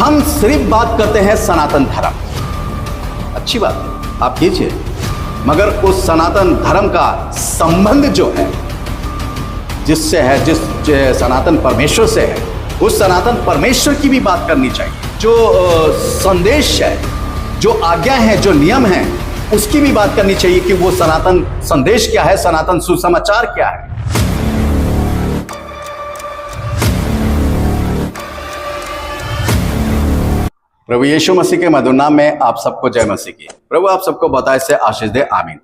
हम सिर्फ बात करते हैं सनातन धर्म। अच्छी बात है, आप कीजिए, मगर उस सनातन धर्म का संबंध जो है जिससे है, जिस सनातन परमेश्वर से है, उस सनातन परमेश्वर की भी बात करनी चाहिए। जो संदेश है, जो आज्ञा है, जो नियम है, उसकी भी बात करनी चाहिए कि वो सनातन संदेश क्या है, सनातन सुसमाचार क्या है। प्रभु यीशु मसीह के मधुर नाम में आप सबको जय मसीह की। प्रभु आप सबको बताए से आशीष दे, आमीन।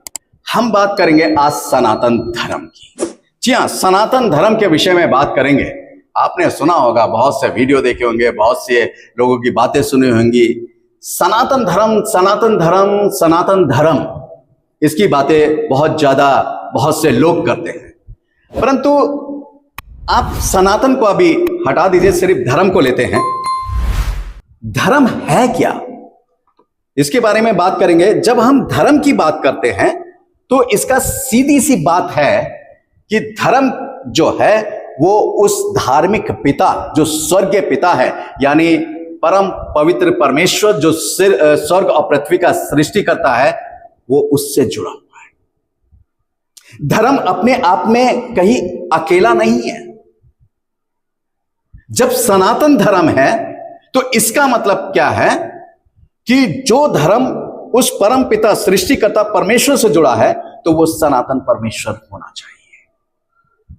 हम बात करेंगे आज सनातन धर्म की। जी हाँ, सनातन धर्म के विषय में बात करेंगे। आपने सुना होगा, बहुत से वीडियो देखे होंगे, बहुत से लोगों की बातें सुनी होंगी। सनातन धर्म, सनातन धर्म, सनातन धर्म, इसकी बातें बहुत ज्यादा बहुत से लोग करते हैं। परंतु आप सनातन को अभी हटा दीजिए, सिर्फ धर्म को लेते हैं। धर्म है क्या, इसके बारे में बात करेंगे। जब हम धर्म की बात करते हैं तो इसका सीधी सी बात है कि धर्म जो है वो उस धार्मिक पिता, जो स्वर्गीय पिता है, यानी परम पवित्र परमेश्वर, जो स्वर्ग और पृथ्वी का सृष्टि करता है, वो उससे जुड़ा हुआ है। धर्म अपने आप में कहीं अकेला नहीं है। जब सनातन धर्म है तो इसका मतलब क्या है कि जो धर्म उस परम पिता सृष्टिकर्ता परमेश्वर से जुड़ा है तो वो सनातन परमेश्वर होना चाहिए।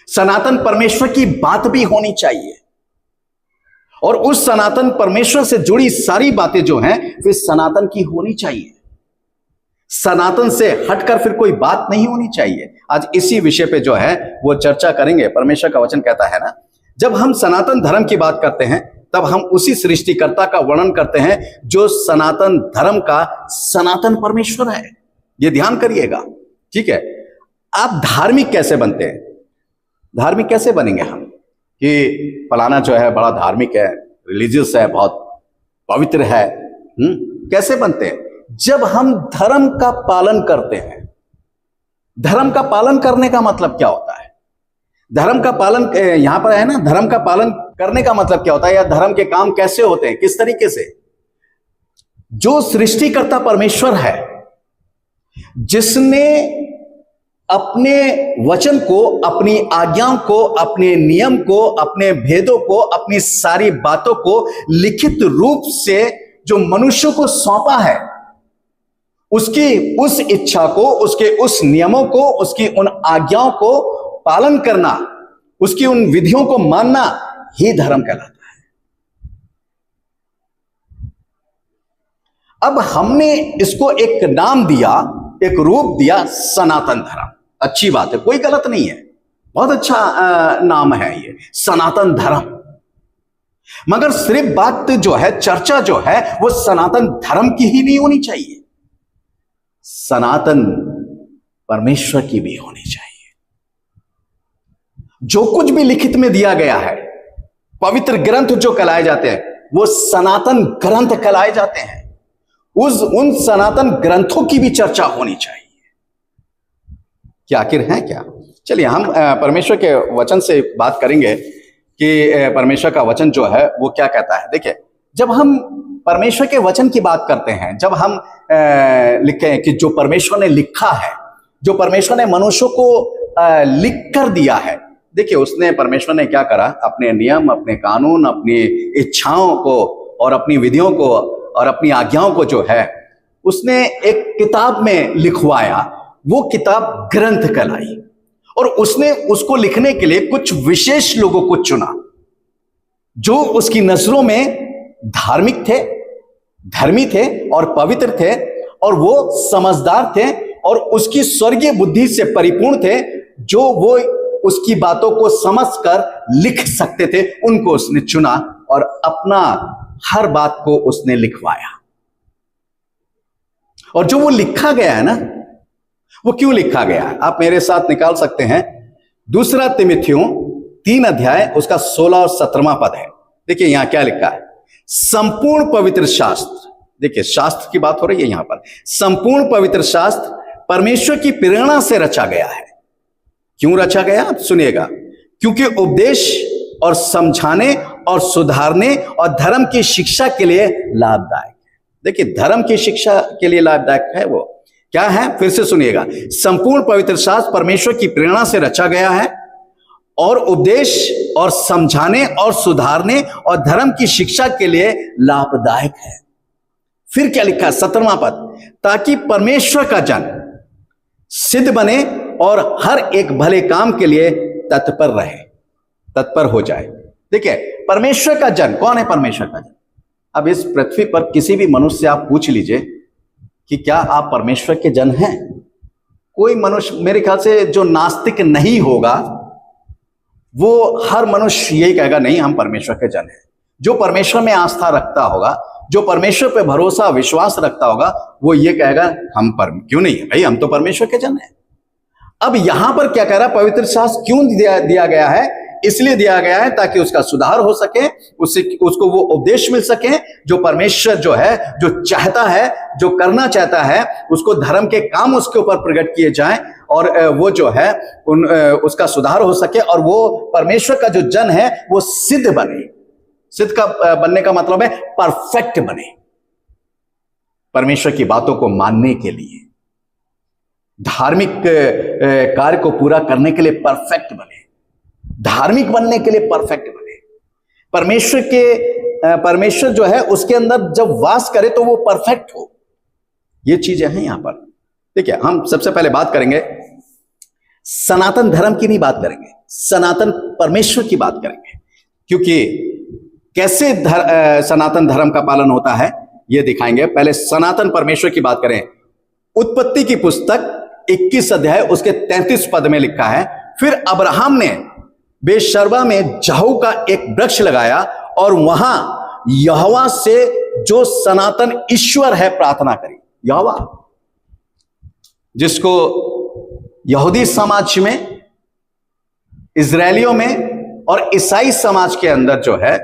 सनातन परमेश्वर की बात भी होनी चाहिए, और उस सनातन परमेश्वर से जुड़ी सारी बातें जो हैं वे सनातन की होनी चाहिए। सनातन से हटकर फिर कोई बात नहीं होनी चाहिए। आज इसी विषय पे जो है वो चर्चा करेंगे। परमेश्वर का वचन कहता है ना, जब हम सनातन धर्म की बात करते हैं तब हम उसी सृष्टिकर्ता का वर्णन करते हैं जो सनातन धर्म का सनातन परमेश्वर है। ये ध्यान करिएगा, ठीक है। आप धार्मिक कैसे बनते हैं? धार्मिक कैसे बनेंगे हम कि फलाना जो है बड़ा धार्मिक है, रिलीजियस है, बहुत पवित्र है? कैसे बनते हैं? जब हम धर्म का पालन करते हैं। धर्म का पालन करने का मतलब क्या होता है? धर्म का पालन यहां पर है ना, धर्म का पालन करने का मतलब क्या होता है, या धर्म के काम कैसे होते हैं, किस तरीके से? जो सृष्टिकर्ता परमेश्वर है, जिसने अपने वचन को, अपनी आज्ञाओं को, अपने नियम को, अपने भेदों को, अपनी सारी बातों को लिखित रूप से जो मनुष्य को सौंपा है, उसकी उस इच्छा को, उसके उस नियमों को, उसकी उन आज्ञाओं को पालन करना, उसकी उन विधियों को मानना ही धर्म कहलाता है। अब हमने इसको एक नाम दिया, एक रूप दिया, सनातन धर्म। अच्छी बात है, कोई गलत नहीं है, बहुत अच्छा नाम है ये, सनातन धर्म। मगर सिर्फ बात जो है, चर्चा जो है, वो सनातन धर्म की ही नहीं होनी चाहिए, सनातन परमेश्वर की भी होनी चाहिए। जो कुछ भी लिखित में दिया गया है, पवित्र ग्रंथ जो कहलाए जाते हैं, वो सनातन ग्रंथ कहलाए जाते हैं। उन सनातन ग्रंथों की भी चर्चा होनी चाहिए कि आखिर है क्या। चलिए हम परमेश्वर के वचन से बात करेंगे कि परमेश्वर का वचन जो है वो क्या कहता है। देखिए, जब हम परमेश्वर के वचन की बात करते हैं, जब हम लिखते हैं कि जो परमेश्वर ने लिखा है, जो परमेश्वर ने मनुष्यों को लिख कर दिया है। देखिए, उसने, परमेश्वर ने क्या करा, अपने नियम, अपने कानून, अपनी इच्छाओं को और अपनी विधियों को और अपनी आज्ञाओं को जो है उसने एक किताब में लिखवाया। वो किताब ग्रंथ कहलाई, और उसने उसको लिखने के लिए कुछ विशेष लोगों को चुना जो उसकी नजरों में धार्मिक थे, धर्मी थे और पवित्र थे, और वो समझदार थे और उसकी स्वर्गीय बुद्धि से परिपूर्ण थे, जो वो उसकी बातों को समझकर लिख सकते थे। उनको उसने चुना और अपना हर बात को उसने लिखवाया। और जो वो लिखा गया है ना, वो क्यों लिखा गया है, आप मेरे साथ निकाल सकते हैं। 2 तिमुथियों 3 अध्याय उसका 16 और 17वां पद है। देखिए यहां क्या लिखा है, संपूर्ण पवित्र शास्त्र। देखिए, शास्त्र की बात हो रही है यहां पर। संपूर्ण पवित्र शास्त्र परमेश्वर की प्रेरणा से रचा गया है। क्यों रचा गया, आप सुनिएगा। क्योंकि उपदेश और समझाने और सुधारने और धर्म की शिक्षा के लिए लाभदायक है। देखिए, धर्म की शिक्षा के लिए लाभदायक है। वो क्या है, फिर से सुनिएगा। संपूर्ण पवित्र शास्त्र परमेश्वर की प्रेरणा से रचा गया है और उपदेश और समझाने और सुधारने और धर्म की शिक्षा के लिए लाभदायक है। फिर क्या लिखा है, 17वां पद, ताकि परमेश्वर का जन सिद्ध बने और हर एक भले काम के लिए तत्पर रहे, तत्पर हो जाए। देखिए, परमेश्वर का जन कौन है? परमेश्वर का जन। अब इस पृथ्वी पर किसी भी मनुष्य से आप पूछ लीजिए कि क्या आप परमेश्वर के जन हैं? कोई मनुष्य, मेरे ख्याल से जो नास्तिक नहीं होगा, वो हर मनुष्य यही कहेगा, नहीं हम परमेश्वर के जन हैं। जो परमेश्वर में आस्था रखता होगा, जो परमेश्वर पे भरोसा विश्वास रखता होगा, वो ये कहेगा हम क्यों नहीं है भाई, हम तो परमेश्वर के जन हैं। अब यहां पर क्या कह रहा है, पवित्र शास्त्र क्यों दिया गया है? इसलिए दिया गया है ताकि उसका सुधार हो सके, उसको वो उपदेश मिल सके जो परमेश्वर जो है, जो चाहता है, जो करना चाहता है, उसको धर्म के काम उसके ऊपर प्रकट किए जाएं और वो जो है उसका सुधार हो सके और वो परमेश्वर का जो जन है वो सिद्ध बने। सिद्ध का बनने का मतलब है परफेक्ट बने, परमेश्वर की बातों को मानने के लिए, धार्मिक कार्य को पूरा करने के लिए परफेक्ट बने, धार्मिक बनने के लिए परफेक्ट बने। परमेश्वर जो है उसके अंदर जब वास करे तो वो परफेक्ट हो। ये चीजें हैं यहां पर। देखिए, हम सबसे पहले बात करेंगे सनातन धर्म की, नहीं बात करेंगे, सनातन परमेश्वर की बात करेंगे, क्योंकि कैसे सनातन धर्म का पालन होता है ये दिखाएंगे। पहले सनातन परमेश्वर की बात करें। उत्पत्ति की पुस्तक 21 अध्याय उसके 33 पद में लिखा है, फिर अब्राहम ने बेशर्बा में जहू का एक वृक्ष लगाया और वहां यहोवा से जो सनातन ईश्वर है प्रार्थना करी। यहोवा, जिसको यहूदी समाज में, इजरायलियों में और ईसाई समाज के अंदर जो है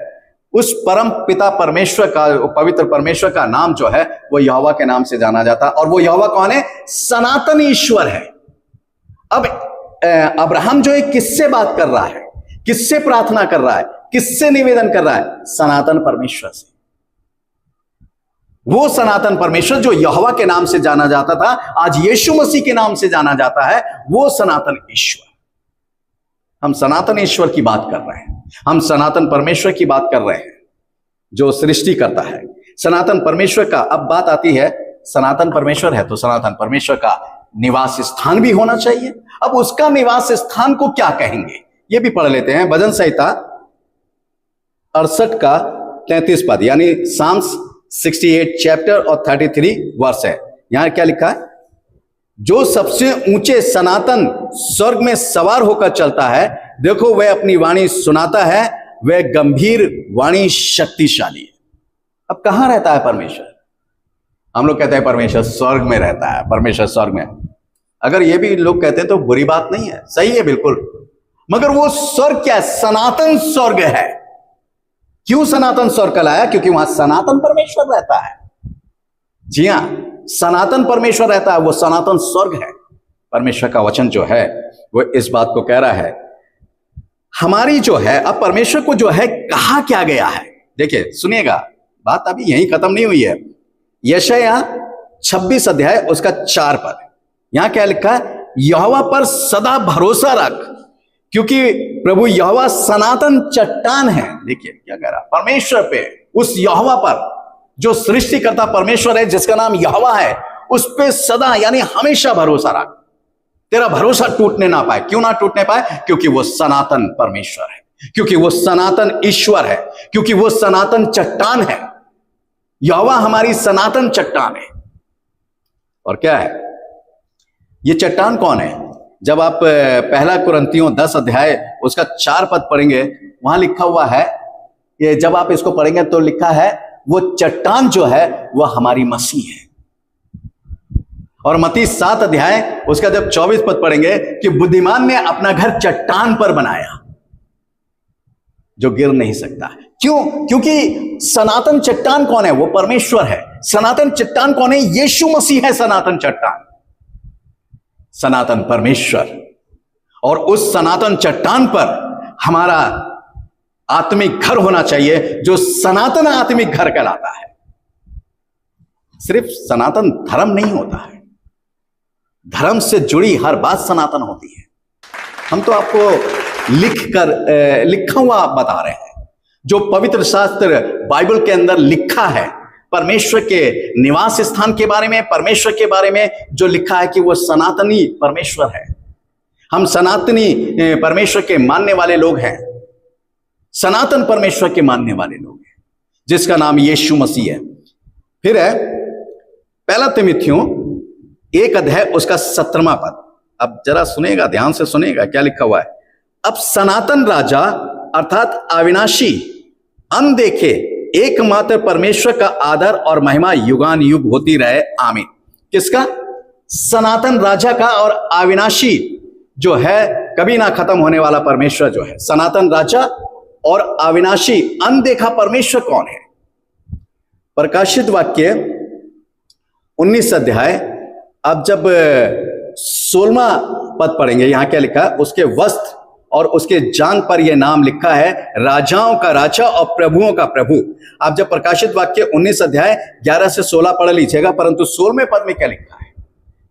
उस परम पिता परमेश्वर का, पवित्र परमेश्वर का नाम जो है वो यहोवा के नाम से जाना जाता है। और वो यहोवा कौन है? सनातन ईश्वर है। अब अब्राहम जो है किससे बात कर रहा है, किससे प्रार्थना कर रहा है, किससे निवेदन कर रहा है? सनातन परमेश्वर से। वो सनातन परमेश्वर जो यहोवा के नाम से जाना जाता था, आज यीशु मसीह के नाम से जाना जाता है, वो सनातन ईश्वर। हम सनातन ईश्वर की बात कर रहे हैं, हम सनातन परमेश्वर की बात कर रहे हैं जो सृष्टि करता है। सनातन परमेश्वर का अब बात आती है, सनातन परमेश्वर है तो सनातन परमेश्वर का निवास स्थान भी होना चाहिए। अब उसका निवास स्थान को क्या कहेंगे ये भी पढ़ लेते हैं। भजन संहिता 68 का 33 पद, यानी साम्स 68 चैप्टर और 33 वर्ष है। यहां क्या लिखा है? जो सबसे ऊंचे सनातन स्वर्ग में सवार होकर चलता है, देखो वह अपनी वाणी सुनाता है, वह गंभीर वाणी शक्तिशाली है। अब कहां रहता है परमेश्वर? हम लोग कहते हैं परमेश्वर स्वर्ग में रहता है, परमेश्वर स्वर्ग में। अगर ये भी लोग कहते हैं तो बुरी बात नहीं है, सही है बिल्कुल, मगर वो स्वर्ग क्या है? सनातन स्वर्ग है। क्यों सनातन स्वर्ग कहलाया? क्योंकि वहां सनातन परमेश्वर रहता है। जी हां, सनातन परमेश्वर रहता है, वो सनातन स्वर्ग है। परमेश्वर का वचन जो है वो इस बात को कह रहा है। हमारी जो है, अब परमेश्वर को जो है कहा क्या गया है, देखिए सुनिएगा, बात अभी यहीं खत्म नहीं हुई है। यशायाह 26 अध्याय उसका 4 पद, यहां क्या लिखा है? यहोवा पर सदा भरोसा रख, क्योंकि प्रभु यहोवा सनातन चट्टान है। देखिए क्या कह रहा, परमेश्वर पे, उस यहोवा पर जो सृष्टिकर्ता परमेश्वर है, जिसका नाम यहोवा है, उस पे सदा यानी हमेशा भरोसा रख। तेरा भरोसा टूटने ना पाए। क्यों ना टूटने पाए? क्योंकि वो सनातन परमेश्वर है, क्योंकि वो सनातन ईश्वर है, क्योंकि वो सनातन चट्टान है। यहोवा हमारी सनातन चट्टान है। और क्या है ये चट्टान? कौन है? जब आप पहला कुरिन्थियों 10 अध्याय उसका 4 पद पढ़ेंगे, वहां लिखा हुआ है, ये जब आप इसको पढ़ेंगे तो लिखा है वो चट्टान जो है वह हमारी मसीह है। और मत्ती 7 अध्याय उसका जब 24 पद पढ़ेंगे कि बुद्धिमान ने अपना घर चट्टान पर बनाया जो गिर नहीं सकता। क्यों? क्योंकि सनातन चट्टान कौन है? वो परमेश्वर है। सनातन चट्टान कौन है? यीशु मसीह है सनातन चट्टान, सनातन परमेश्वर। और उस सनातन चट्टान पर हमारा आत्मिक घर होना चाहिए जो सनातन आत्मिक घर कहलाता है। सिर्फ सनातन धर्म नहीं होता है, धर्म से जुड़ी हर बात सनातन होती है। हम तो आपको लिखा हुआ बता रहे हैं, जो पवित्र शास्त्र बाइबल के अंदर लिखा है परमेश्वर के निवास स्थान के बारे में, परमेश्वर के बारे में जो लिखा है कि वो सनातनी परमेश्वर है। हम सनातनी परमेश्वर के मानने वाले लोग हैं, सनातन परमेश्वर के मानने वाले लोग हैं, जिसका नाम यीशु मसीह है। फिर है पहला तिमुथियों 1 अध्याय उसका 17वां पद। अब जरा सुनेगा, ध्यान से सुनेगा क्या लिखा हुआ है। अब सनातन राजा अर्थात अविनाशी, अनदेखे, एकमात्र परमेश्वर का आदर और महिमा युगान युग होती रहे, आमीन। किसका? सनातन राजा का और अविनाशी जो है, कभी ना खत्म होने वाला परमेश्वर जो है, सनातन राजा और अविनाशी अनदेखा परमेश्वर कौन है? प्रकाशित वाक्य 19 अध्याय, अब जब 16वां पद पढ़ेंगे, यहां क्या लिखा है? उसके वस्त्र और उसके जांघ पर यह नाम लिखा है, राजाओं का राजा और प्रभुओं का प्रभु। आप जब प्रकाशित वाक्य 19 अध्याय 11 से 16 पढ़ लीजिएगा, परंतु 16वें पद में क्या लिखा है?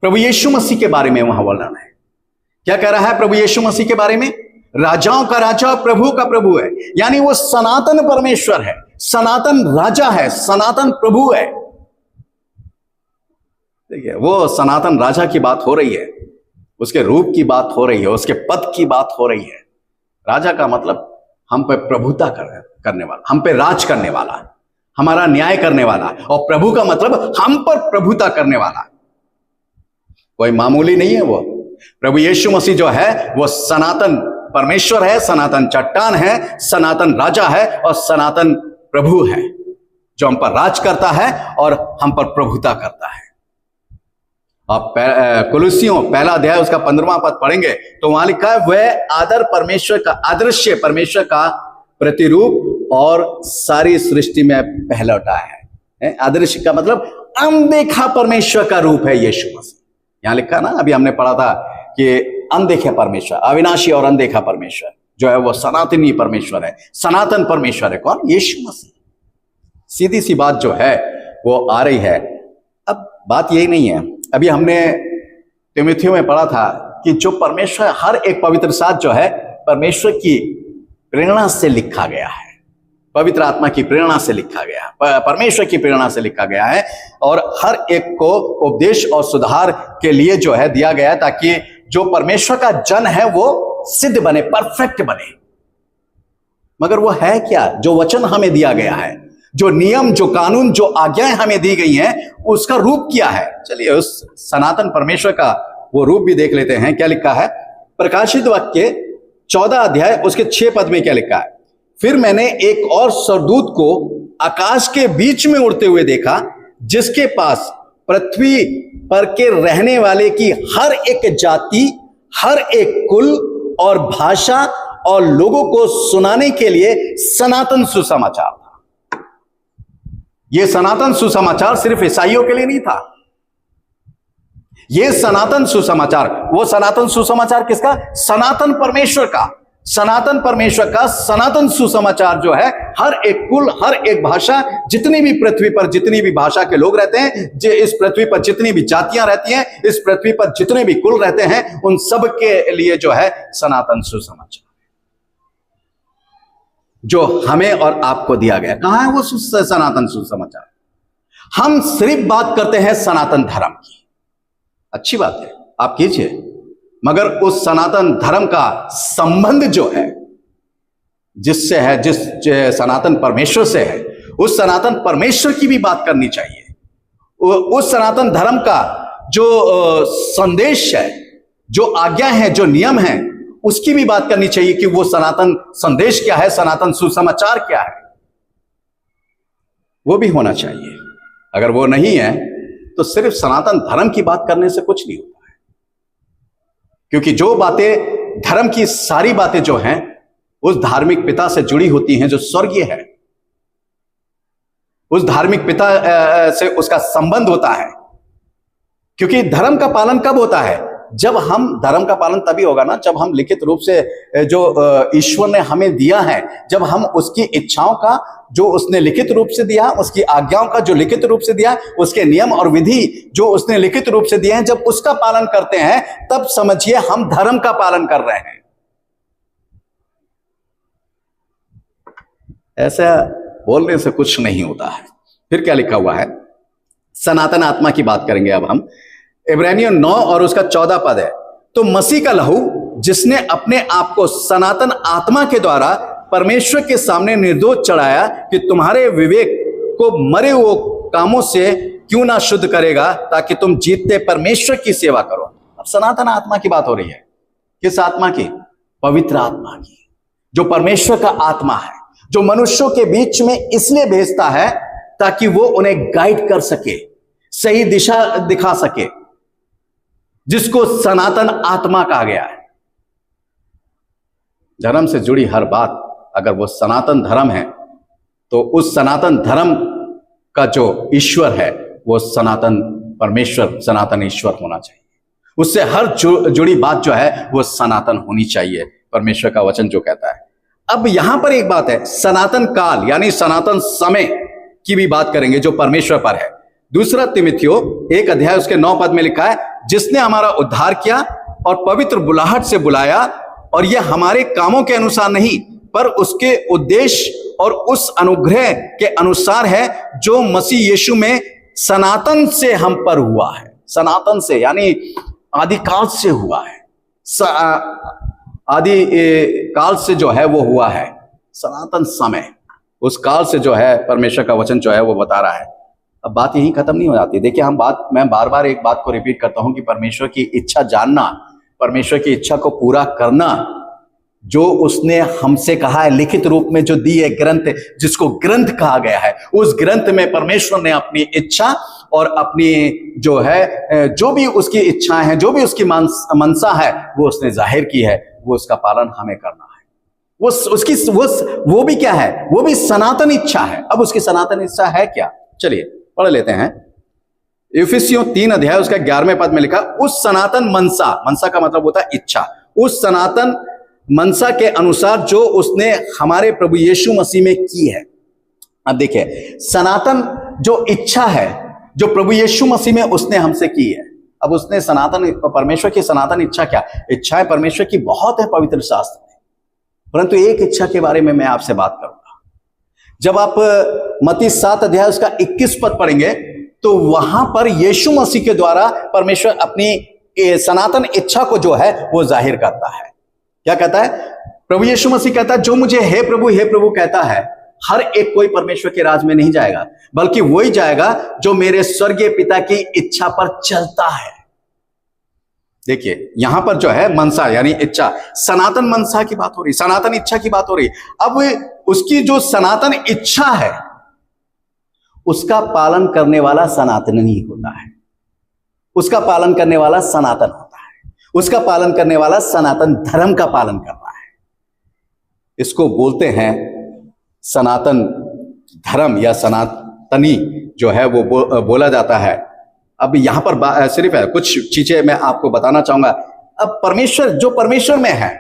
प्रभु यीशु मसीह के बारे में वहां वर्णन है। क्या कह रहा है प्रभु यीशु मसीह के बारे में? राजाओं का राजा और प्रभु का प्रभु है, यानी वो सनातन परमेश्वर है, सनातन राजा है, सनातन प्रभु है। देखिए, वो सनातन राजा की बात हो रही है, उसके रूप की बात हो रही है, उसके पद की बात हो रही है। राजा का मतलब हम पे प्रभुता करने वाला, हम पे राज करने वाला, हमारा न्याय करने वाला, और प्रभु का मतलब हम पर प्रभुता करने वाला। कोई मामूली नहीं है वो। प्रभु यीशु मसीह जो है वो सनातन परमेश्वर है, सनातन चट्टान है, सनातन राजा है और सनातन प्रभु है, जो हम पर राज करता है और हम पर प्रभुता करता है। आप कुलुसियों 1 अध्याय उसका 15वां पद पढ़ेंगे तो वहां लिखा है, वह आदर परमेश्वर का, अदृश्य परमेश्वर का प्रतिरूप और सारी सृष्टि में पहलौठा है। अदृश्य का मतलब अनदेखा परमेश्वर का रूप है यीशु मसीह। यहां लिखा ना, अभी हमने पढ़ा था कि अनदेखे परमेश्वर, अविनाशी और अनदेखा परमेश्वर जो है वो सनातनी परमेश्वर है, सनातन परमेश्वर है। कौन? यीशु मसीह। सीधी सी बात जो है वो आ रही है। अब बात यही नहीं है, अभी हमने तिमुथियों में पढ़ा था कि जो परमेश्वर, हर एक पवित्र शास्त्र जो है परमेश्वर की प्रेरणा से लिखा गया है, पवित्र आत्मा की प्रेरणा से लिखा गया है, परमेश्वर की प्रेरणा से लिखा गया है, और हर एक को उपदेश और सुधार के लिए जो है दिया गया है, ताकि जो परमेश्वर का जन है वो सिद्ध बने, परफेक्ट बने। मगर वो है क्या? जो वचन हमें दिया गया है, जो नियम, जो कानून, जो आज्ञाएं हमें दी गई हैं, उसका रूप क्या है? चलिए उस सनातन परमेश्वर का वो रूप भी देख लेते हैं। क्या लिखा है? प्रकाशित वाक्य 14 अध्याय उसके 6 पद में क्या लिखा है? फिर मैंने एक और स्वर्गदूत को आकाश के बीच में उड़ते हुए देखा, जिसके पास पृथ्वी पर के रहने वाले की हर एक जाति, हर एक कुल और भाषा और लोगों को सुनाने के लिए सनातन सुसमाचार था। यह सनातन सुसमाचार सिर्फ ईसाइयों के लिए नहीं था। यह सनातन सुसमाचार, वो सनातन सुसमाचार किसका? सनातन परमेश्वर का। सनातन परमेश्वर का सनातन सुसमाचार जो है, हर एक कुल, हर एक भाषा, जितनी भी पृथ्वी पर जितनी भी भाषा के लोग रहते हैं, जो इस पृथ्वी पर जितनी भी जातियां रहती हैं, इस पृथ्वी पर जितने भी कुल रहते हैं, उन सब के लिए जो है सनातन सुसमाचार जो हमें और आपको दिया गया। कहां है वो सनातन सुसमाचार? हम सिर्फ बात करते हैं सनातन धर्म की, अच्छी बात है, आप कीजिए, मगर उस सनातन धर्म का संबंध जो है जिससे है, जिस सनातन परमेश्वर से है, उस सनातन परमेश्वर की भी बात करनी चाहिए। उस सनातन धर्म का जो संदेश है, जो आज्ञा है, जो नियम है, उसकी भी बात करनी चाहिए कि वो सनातन संदेश क्या है, सनातन सुसमाचार क्या है, वो भी होना चाहिए। अगर वो नहीं है तो सिर्फ सनातन धर्म की बात करने से कुछ नहीं होता है, क्योंकि जो बातें, धर्म की सारी बातें जो हैं उस धार्मिक पिता से जुड़ी होती हैं जो स्वर्गीय है। उस धार्मिक पिता से उसका संबंध होता है, क्योंकि धर्म का पालन कब होता है? जब हम धर्म का पालन तभी होगा ना जब हम लिखित रूप से जो ईश्वर ने हमें दिया है, जब हम उसकी इच्छाओं का जो उसने लिखित रूप से दिया, उसकी आज्ञाओं का जो लिखित रूप से दिया, उसके नियम और विधि जो उसने लिखित रूप से दिए हैं, जब उसका पालन करते हैं तब समझिए हम धर्म का पालन कर रहे हैं। ऐसा बोलने से कुछ नहीं होता है। फिर क्या लिखा हुआ है, सनातन आत्मा की बात करेंगे अब हम। इब्रानियों 9 और उसका 14 पद है, तो मसीह का लहू जिसने अपने आप को सनातन आत्मा के द्वारा परमेश्वर के सामने निर्दोष चढ़ाया कि तुम्हारे विवेक को मरे हुए कामों से क्यों ना शुद्ध करेगा, ताकि तुम जीतते परमेश्वर की सेवा करो। अब सनातन आत्मा की बात हो रही है। किस आत्मा की? पवित्र आत्मा की, जो परमेश्वर का आत्मा है, जो मनुष्यों के बीच में इसलिए भेजता है ताकि वो उन्हें गाइड कर सके, सही दिशा दिखा सके, जिसको सनातन आत्मा कहा गया है। धर्म से जुड़ी हर बात अगर वो सनातन धर्म है तो उस सनातन धर्म का जो ईश्वर है वो सनातन परमेश्वर, सनातन ईश्वर होना चाहिए। उससे हर जुड़ी बात जो है वो सनातन होनी चाहिए, परमेश्वर का वचन जो कहता है। अब यहां पर एक बात है, सनातन काल यानी सनातन समय की भी बात करेंगे जो परमेश्वर पर है। दूसरा तिमुथियो 1 अध्याय उसके 9 पद में लिखा है, जिसने हमारा उद्धार किया और पवित्र बुलाहट से बुलाया, और यह हमारे कामों के अनुसार नहीं पर उसके उद्देश्य और उस अनुग्रह के अनुसार है जो मसीह यीशु में सनातन से हम पर हुआ है। सनातन से यानी आदिकाल से हुआ है, आदि काल से जो है वो हुआ है। सनातन समय, उस काल से जो है परमेश्वर का वचन जो है वो बता रहा है। अब बात यहीं खत्म नहीं हो जाती। देखिए मैं बार बार एक बात को रिपीट करता हूं कि परमेश्वर की इच्छा जानना, परमेश्वर की इच्छा को पूरा करना, जो उसने हमसे कहा है लिखित रूप में जो दी है ग्रंथ, जिसको ग्रंथ कहा गया है, उस ग्रंथ में परमेश्वर ने अपनी इच्छा और अपनी जो है जो भी उसकी इच्छाएं हैं, जो भी उसकी मनसा है वो उसने जाहिर की है। वो उसका पालन हमें करना है। वो भी क्या है? वो भी सनातन इच्छा है। अब उसकी सनातन इच्छा है क्या? चलिए पढ़ लेते हैं। इफिसियों 3 अध्याय उसका 11वें पद में लिखा, उस सनातन मनसा का मतलब होता है इच्छा, उस सनातन मनसा के अनुसार जो उसने हमारे प्रभु यीशु मसीह में की है। अब देखिए, सनातन जो इच्छा है जो प्रभु यीशु मसीह में उसने हमसे की है। अब उसने परमेश्वर की सनातन इच्छा क्या? इच्छाएं परमेश्वर की बहुत है पवित्र शास्त्र में, परंतु एक इच्छा के बारे में मैं आपसे बात करूंगा। जब आप मत्ती 7 अध्याय उसका 21 पद पढ़ेंगे तो वहां पर यीशु मसीह के द्वारा परमेश्वर अपनी सनातन इच्छा को जो है वो जाहिर करता है। क्या कहता है? प्रभु यीशु मसीह कहता है, जो मुझे हे प्रभु कहता है, हर एक कोई परमेश्वर के राज में नहीं जाएगा, बल्कि वही जाएगा जो मेरे स्वर्गीय पिता की इच्छा पर चलता है। देखिए यहां पर जो है मनसा यानी इच्छा, सनातन मनसा की बात हो रही, सनातन इच्छा की बात हो रही। अब उसकी जो सनातन इच्छा है उसका पालन करने वाला सनातन ही होता है। उसका पालन करने वाला सनातन होता है। उसका पालन करने वाला सनातन धर्म का पालन कर रहा है। इसको बोलते हैं सनातन धर्म या सनातनी जो है वो बोला जाता है। अब यहां पर सिर्फ है कुछ चीजें मैं आपको बताना चाहूंगा। अब परमेश्वर जो परमेश्वर में है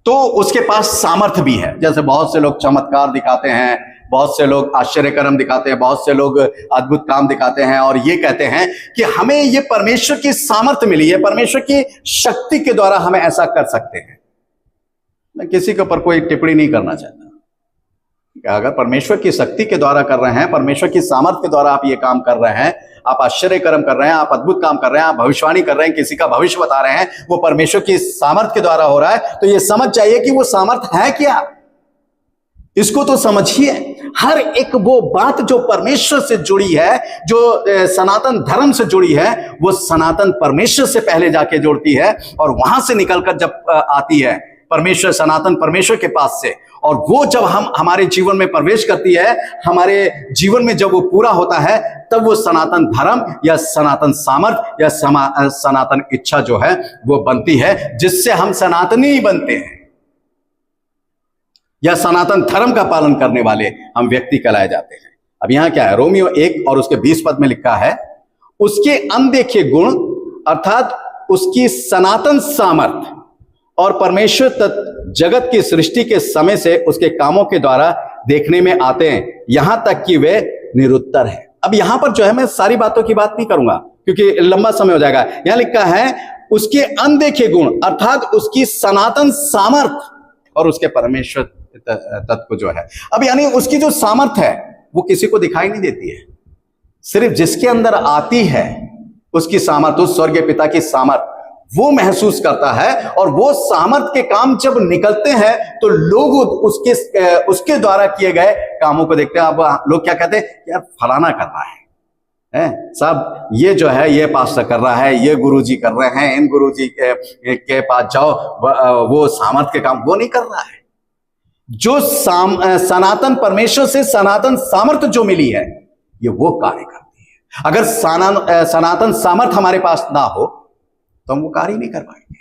तो उसके पास सामर्थ्य भी है। जैसे बहुत से लोग चमत्कार दिखाते हैं, बहुत से लोग आश्चर्य कर्म दिखाते हैं, बहुत से लोग अद्भुत काम दिखाते हैं और ये कहते हैं कि हमें ये परमेश्वर की सामर्थ्य मिली है, परमेश्वर की शक्ति के द्वारा हमें ऐसा कर सकते हैं। मैं किसी के ऊपर कोई टिप्पणी नहीं करना चाहता। अगर परमेश्वर की शक्ति के द्वारा कर रहे हैं, परमेश्वर की सामर्थ्य के द्वारा आप ये काम कर रहे हैं, आप आश्चर्य कर्म कर रहे हैं, आप अद्भुत काम कर रहे हैं, आप भविष्यवाणी कर रहे हैं, किसी का भविष्य बता रहे हैं, वो परमेश्वर की सामर्थ्य के द्वारा हो रहा है, तो ये समझ जाइए कि वो सामर्थ्य है क्या। इसको तो समझिए। हर एक वो बात जो परमेश्वर से जुड़ी है, जो सनातन धर्म से जुड़ी है, वो सनातन परमेश्वर से पहले जाके जुड़ती है और वहां से निकलकर जब आती है परमेश्वर, सनातन परमेश्वर के पास से, और वो जब हमारे जीवन में प्रवेश करती है, हमारे जीवन में जब वो पूरा होता है, तब वो सनातन धर्म या सनातन सामर्थ्य या सनातन इच्छा जो है वो बनती है, जिससे हम सनातनी बनते हैं या सनातन धर्म का पालन करने वाले हम व्यक्ति कहलाए जाते हैं। अब यहां क्या है? रोमियो 1 और उसके 20 पद में लिखा है, उसके अनदेखे गुण अर्थात उसकी सनातन सामर्थ्य और परमेश्वर जगत की सृष्टि के समय से उसके कामों के द्वारा देखने में आते हैं, यहां तक कि वे निरुत्तर है। अब यहां पर जो है मैं सारी बातों की बात नहीं करूंगा क्योंकि लंबा समय हो जाएगा। यहां लिखा है उसके अनदेखे गुण अर्थात उसकी सनातन सामर्थ्य और उसके परमेश्वर तत्व जो है, अब यानी उसकी जो सामर्थ्य है वो किसी को दिखाई नहीं देती है, सिर्फ जिसके अंदर आती है उसकी सामर्थ्य, उस स्वर्गीय पिता की सामर्थ्य वो महसूस करता है। और वो सामर्थ्य के काम जब निकलते हैं तो लोग उसके द्वारा किए गए कामों को देखते हैं। अब लोग क्या कहते हैं, यार फलाना कर रहा है साहब, ये जो है ये पास्टर कर रहा है, ये गुरुजी कर रहे हैं, इन गुरुजी के पास जाओ, वो सामर्थ्य के काम वो नहीं कर रहा है। जो सनातन परमेश्वर से सनातन सामर्थ्य जो मिली है ये वो कार्य करती है। अगर सनातन सामर्थ्य हमारे पास ना हो तो हम वो कार्य नहीं कर पाएंगे।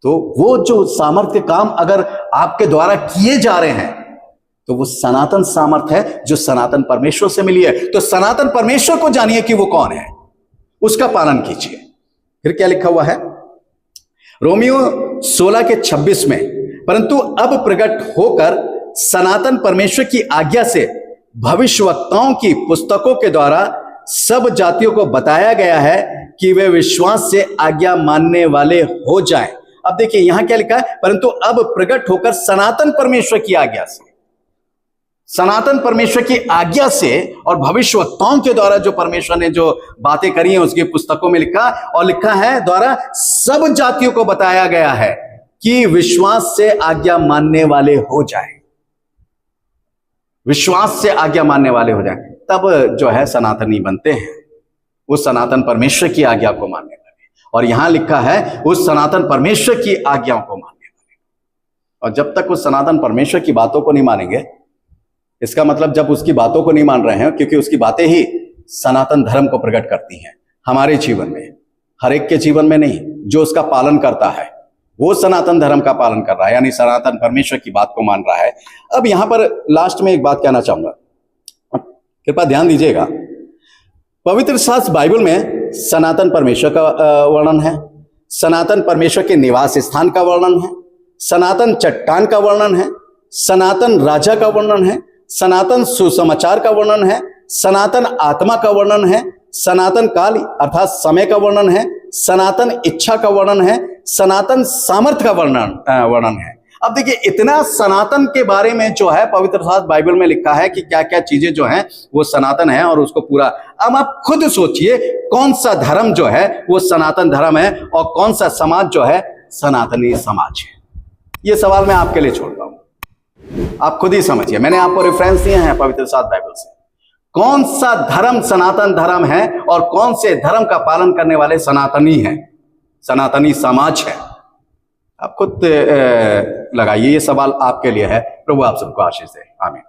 तो वो जो सामर्थ्य काम अगर आपके द्वारा किए जा रहे हैं तो वो सनातन सामर्थ्य है जो सनातन परमेश्वर से मिली है। तो सनातन परमेश्वर को जानिए कि वो कौन है, उसका पालन कीजिए। फिर क्या लिखा हुआ है रोमियो 16:26 में, परंतु अब प्रकट होकर सनातन परमेश्वर की आज्ञा से भविष्यवक्ताओं की पुस्तकों के द्वारा सब जातियों को बताया गया है कि वे विश्वास से आज्ञा मानने वाले हो जाएं। अब देखिए यहां क्या लिखा है, परंतु अब प्रकट होकर सनातन परमेश्वर की आज्ञा से, सनातन परमेश्वर की आज्ञा से और भविष्यवक्ताओं के द्वारा जो परमेश्वर ने जो बातें करी हैं उसकी पुस्तकों में लिखा, और लिखा है द्वारा सब जातियों को बताया गया है कि विश्वास से आज्ञा मानने वाले हो जाएं, विश्वास से आज्ञा मानने वाले हो जाएं, तब जो है सनातनी बनते हैं, उस सनातन परमेश्वर की आज्ञा को मानने वाले। और यहां लिखा है उस सनातन परमेश्वर की आज्ञाओं को मानने वाले। और जब तक उस सनातन परमेश्वर की बातों को नहीं मानेंगे, इसका मतलब जब उसकी बातों को नहीं मान रहे हैं, क्योंकि उसकी बातें ही सनातन धर्म को प्रकट करती हैं हमारे जीवन में, हर एक के जीवन में नहीं, जो उसका पालन करता है वो सनातन धर्म का पालन कर रहा है, यानी सनातन परमेश्वर की बात को मान रहा है। अब यहां पर लास्ट में एक बात कहना चाहूंगा, कृपया ध्यान दीजिएगा। पवित्र शास्त्र बाइबल में सनातन परमेश्वर का वर्णन है, सनातन परमेश्वर के निवास स्थान का वर्णन है, सनातन चट्टान का वर्णन है, सनातन राजा का वर्णन है, सनातन सुसमाचार का वर्णन है, सनातन आत्मा का वर्णन है, सनातन काल अर्थात समय का वर्णन है, सनातन इच्छा का वर्णन है, सनातन सामर्थ्य का वर्णन है। अब देखिए इतना सनातन के बारे में जो है पवित्र शास्त्र बाइबल में लिखा है कि क्या क्या चीजें जो हैं वो सनातन है और उसको पूरा। अब आप खुद सोचिए कौन सा धर्म जो है वो सनातन धर्म है और कौन सा समाज जो है सनातनी समाज है। ये सवाल मैं आपके लिए छोड़ता हूं, आप खुद ही समझिए। मैंने आपको रेफरेंस दिए हैं पवित्र शास्त्र बाइबल से, कौन सा धर्म सनातन धर्म है और कौन से धर्म का पालन करने वाले सनातनी हैं, सनातनी समाज है। आप खुद लगाइए, ये सवाल आपके लिए है। प्रभु आप सबको आशीष दे। आमीन।